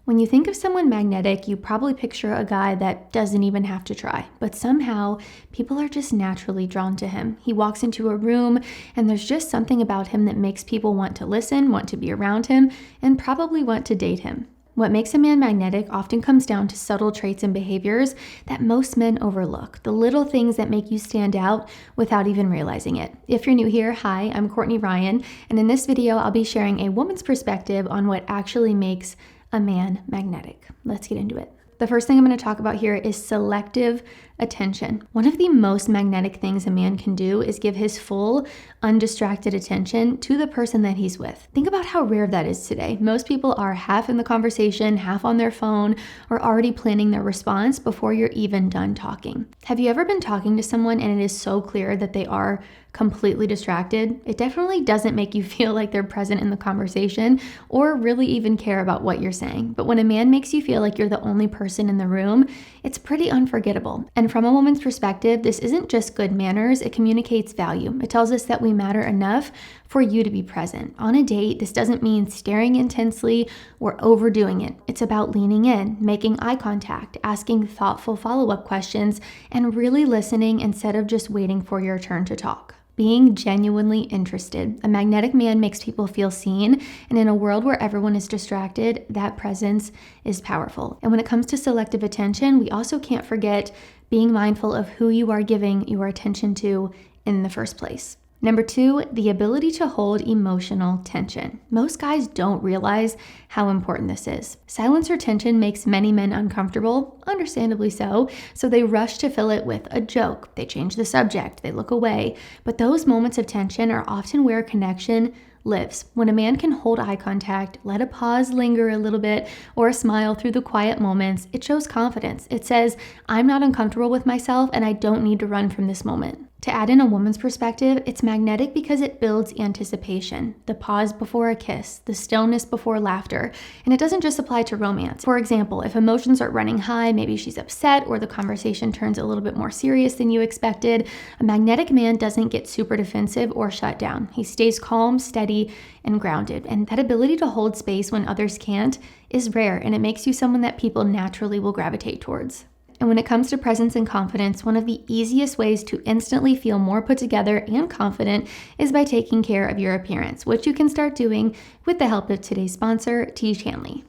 When you think of someone magnetic, you probably picture a guy that doesn't even have to try, but somehow people are just naturally drawn to him. He walks into a room and there's just something about him that makes people want to listen, want to be around him, and probably want to date him. What makes a man magnetic often comes down to subtle traits and behaviors that most men overlook, the little things that make you stand out without even realizing it. If you're new here, hi, I'm Courtney Ryan, and in this video, I'll be sharing a woman's perspective on what actually makes a man magnetic. Let's get into it. The first thing I'm going to talk about here is selective attention. One of the most magnetic things a man can do is give his full, undistracted attention to the person that he's with. Think about how rare that is today. Most people are half in the conversation, half on their phone, or already planning their response before you're even done talking. Have you ever been talking to someone and it is so clear that they are completely distracted? It definitely doesn't make you feel like they're present in the conversation or really even care about what you're saying. But when a man makes you feel like you're the only person in the room, it's pretty unforgettable. And from a woman's perspective, this isn't just good manners, it communicates value. It tells us that we matter enough for you to be present. On a date, this doesn't mean staring intensely or overdoing it. It's about leaning in, making eye contact, asking thoughtful follow-up questions, and really listening instead of just waiting for your turn to talk. Being genuinely interested. A magnetic man makes people feel seen, and in a world where everyone is distracted, that presence is powerful. And when it comes to selective attention, we also can't forget being mindful of who you are giving your attention to in the first place. Number 2, the ability to hold emotional tension. Most guys don't realize how important this is. Silence or tension makes many men uncomfortable, understandably so they rush to fill it with a joke. They change the subject, they look away. But those moments of tension are often where connection lives. When a man can hold eye contact, let a pause linger a little bit, or a smile through the quiet moments, it shows confidence. It says, I'm not uncomfortable with myself and I don't need to run from this moment. To add in a woman's perspective, it's magnetic because it builds anticipation, the pause before a kiss, the stillness before laughter, and it doesn't just apply to romance. For example, if emotions are running high, maybe she's upset or the conversation turns a little bit more serious than you expected, a magnetic man doesn't get super defensive or shut down. He stays calm, steady, and grounded, and that ability to hold space when others can't is rare, and it makes you someone that people naturally will gravitate towards. And when it comes to presence and confidence, one of the easiest ways to instantly feel more put together and confident is by taking care of your appearance, which you can start doing with the help of today's sponsor, Hanley.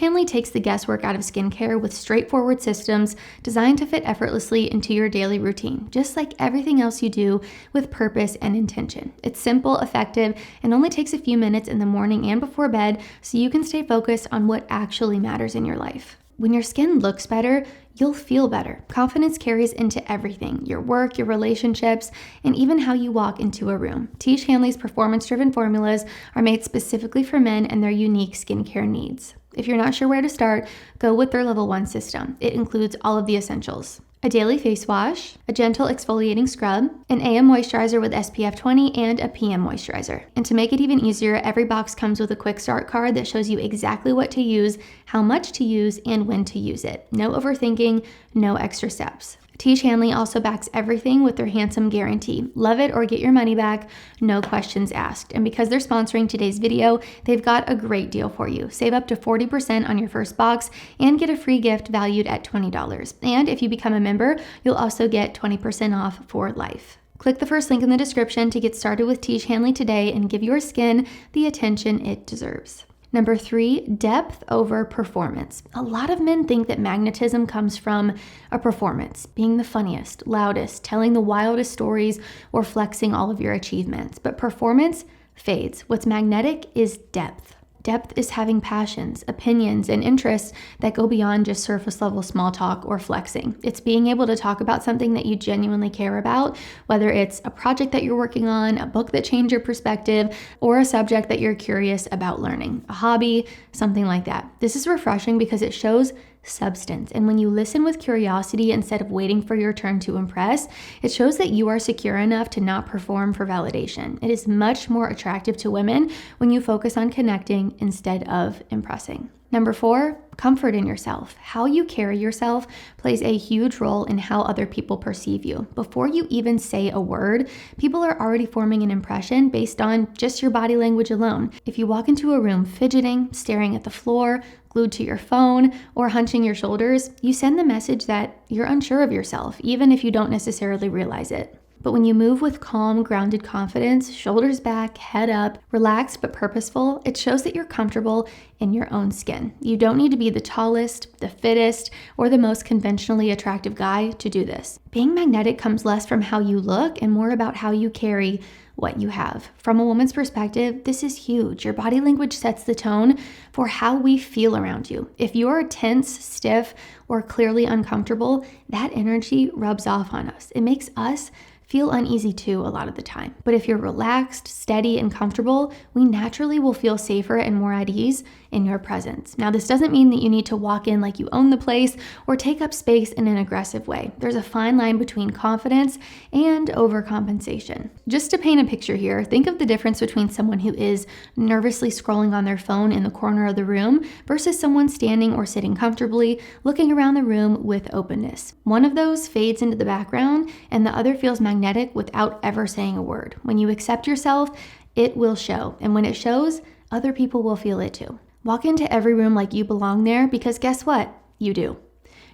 Hanley takes the guesswork out of skincare with straightforward systems designed to fit effortlessly into your daily routine, just like everything else you do with purpose and intention. It's simple, effective, and only takes a few minutes in the morning and before bed so you can stay focused on what actually matters in your life. When your skin looks better, you'll feel better. Confidence carries into everything, your work, your relationships, and even how you walk into a room. Hanley's performance-driven formulas are made specifically for men and their unique skincare needs. If you're not sure where to start, go with their level 1 system. It includes all of the essentials: a daily face wash, a gentle exfoliating scrub, an AM moisturizer with SPF 20, and a PM moisturizer. And to make it even easier, every box comes with a quick start card that shows you exactly what to use, how much to use, and when to use it. No overthinking, no extra steps. Hanley also backs everything with their handsome guarantee. Love it or get your money back, no questions asked. And because they're sponsoring today's video, they've got a great deal for you. Save up to 40% on your first box and get a free gift valued at $20. And if you become a member, you'll also get 20% off for life. Click the first link in the description to get started with Hanley today and give your skin the attention it deserves. Number 3, depth over performance. A lot of men think that magnetism comes from a performance, being the funniest, loudest, telling the wildest stories, or flexing all of your achievements. But performance fades. What's magnetic is depth. Depth is having passions, opinions, and interests that go beyond just surface level small talk or flexing. It's being able to talk about something that you genuinely care about, whether it's a project that you're working on, a book that changed your perspective, or a subject that you're curious about learning, a hobby, something like that. This is refreshing because it shows substance. And when you listen with curiosity instead of waiting for your turn to impress, it shows that you are secure enough to not perform for validation. It is much more attractive to women when you focus on connecting instead of impressing. Number 4, comfort in yourself. How you carry yourself plays a huge role in how other people perceive you. Before you even say a word, people are already forming an impression based on just your body language alone. If you walk into a room fidgeting, staring at the floor, glued to your phone, or hunching your shoulders, you send the message that you're unsure of yourself, even if you don't necessarily realize it. But when you move with calm, grounded confidence, shoulders back, head up, relaxed but purposeful, it shows that you're comfortable in your own skin. You don't need to be the tallest, the fittest, or the most conventionally attractive guy to do this. Being magnetic comes less from how you look and more about how you carry what you have. From a woman's perspective, this is huge. Your body language sets the tone for how we feel around you. If you're tense, stiff, or clearly uncomfortable, that energy rubs off on us. It makes us feel uneasy too a lot of the time. But if you're relaxed, steady, and comfortable, we naturally will feel safer and more at ease in your presence. Now, this doesn't mean that you need to walk in like you own the place or take up space in an aggressive way. There's a fine line between confidence and overcompensation. Just to paint a picture here, think of the difference between someone who is nervously scrolling on their phone in the corner of the room versus someone standing or sitting comfortably, looking around the room with openness. One of those fades into the background and the other feels magnetic without ever saying a word. When you accept yourself, it will show. And when it shows, other people will feel it too. Walk into every room like you belong there because guess what? You do.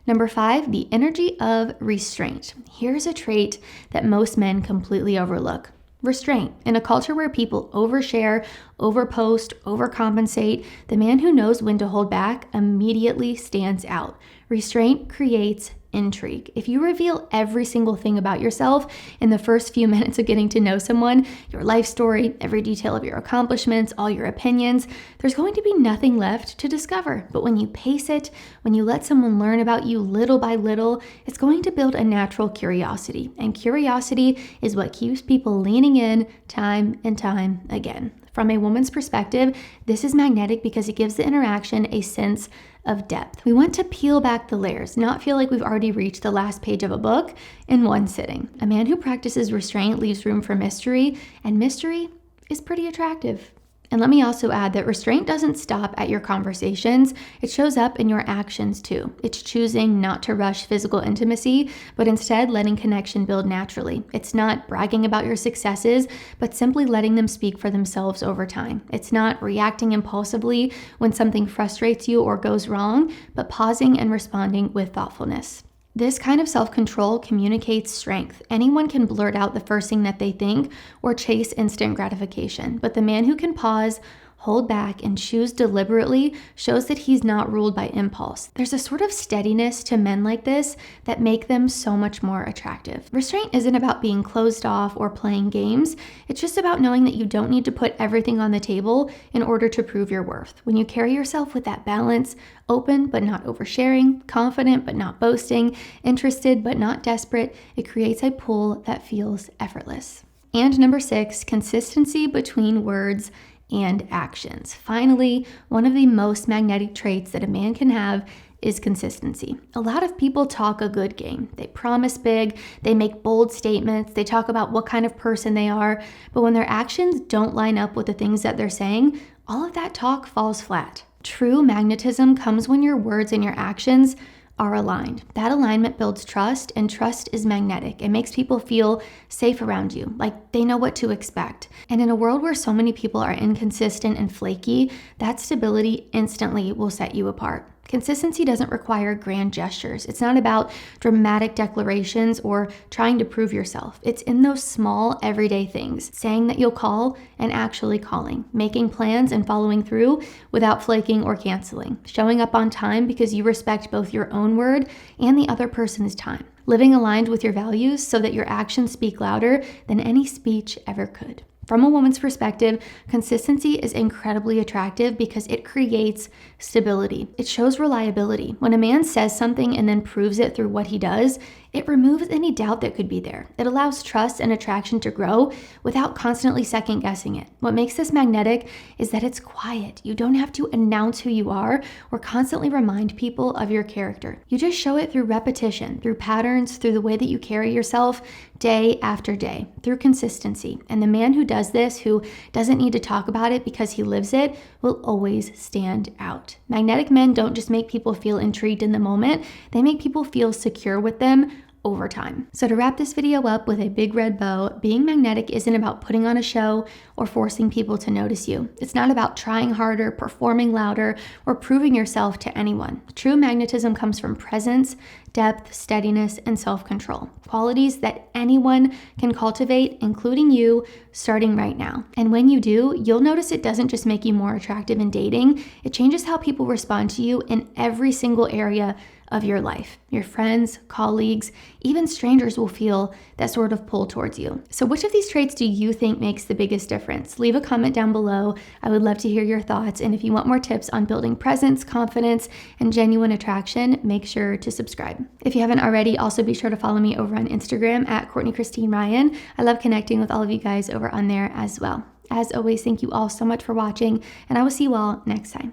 Number 5, the energy of restraint. Here's a trait that most men completely overlook. Restraint. In a culture where people overshare, overpost, overcompensate, the man who knows when to hold back immediately stands out. Restraint creates intrigue. If you reveal every single thing about yourself in the first few minutes of getting to know someone, your life story, every detail of your accomplishments, all your opinions, there's going to be nothing left to discover. But when you pace it, when you let someone learn about you little by little, it's going to build a natural curiosity. And curiosity is what keeps people leaning in time and time again. From a woman's perspective, this is magnetic because it gives the interaction a sense of depth. We want to peel back the layers, not feel like we've already reached the last page of a book in one sitting. A man who practices restraint leaves room for mystery, and mystery is pretty attractive. And let me also add that restraint doesn't stop at your conversations. It shows up in your actions too. It's choosing not to rush physical intimacy, but instead letting connection build naturally. It's not bragging about your successes, but simply letting them speak for themselves over time. It's not reacting impulsively when something frustrates you or goes wrong, but pausing and responding with thoughtfulness. This kind of self-control communicates strength. Anyone can blurt out the first thing that they think or chase instant gratification, but the man who can pause, hold back, and choose deliberately shows that he's not ruled by impulse. There's a sort of steadiness to men like this that make them so much more attractive. Restraint isn't about being closed off or playing games. It's just about knowing that you don't need to put everything on the table in order to prove your worth. When you carry yourself with that balance, open but not oversharing, confident but not boasting, interested but not desperate, it creates a pull that feels effortless. And number 6, consistency between words and actions. Finally, one of the most magnetic traits that a man can have is consistency. A lot of people talk a good game. They promise big, they make bold statements, they talk about what kind of person they are, but when their actions don't line up with the things that they're saying, all of that talk falls flat. True magnetism comes when your words and your actions are aligned. That alignment builds trust, and trust is magnetic. It makes people feel safe around you, like they know what to expect. And in a world where so many people are inconsistent and flaky, that stability instantly will set you apart. Consistency doesn't require grand gestures. It's not about dramatic declarations or trying to prove yourself. It's in those small, everyday things, saying that you'll call and actually calling, making plans and following through without flaking or canceling, showing up on time because you respect both your own word and the other person's time, living aligned with your values so that your actions speak louder than any speech ever could. From a woman's perspective, consistency is incredibly attractive because it creates stability. It shows reliability. When a man says something and then proves it through what he does, it removes any doubt that could be there. It allows trust and attraction to grow without constantly second guessing it. What makes this magnetic is that it's quiet. You don't have to announce who you are or constantly remind people of your character. You just show it through repetition, through patterns, through the way that you carry yourself day after day, through consistency. And the man who does does this, who doesn't need to talk about it because he lives it, will always stand out. Magnetic men don't just make people feel intrigued in the moment, they make people feel secure with them over time. So to wrap this video up with a big red bow, being magnetic isn't about putting on a show or forcing people to notice you. It's not about trying harder, performing louder, or proving yourself to anyone. True magnetism comes from presence, depth, steadiness, and self-control. Qualities that anyone can cultivate, including you, starting right now. And when you do, you'll notice it doesn't just make you more attractive in dating, it changes how people respond to you in every single area of your life. Your friends, colleagues, even strangers will feel that sort of pull towards you. So which of these traits do you think makes the biggest difference? Leave a comment down below. I would love to hear your thoughts. And if you want more tips on building presence, confidence, and genuine attraction, make sure to subscribe. If you haven't already, also be sure to follow me over on Instagram at Courtney Christine Ryan. I love connecting with all of you guys over on there as well. As always, thank you all so much for watching, and I will see you all next time.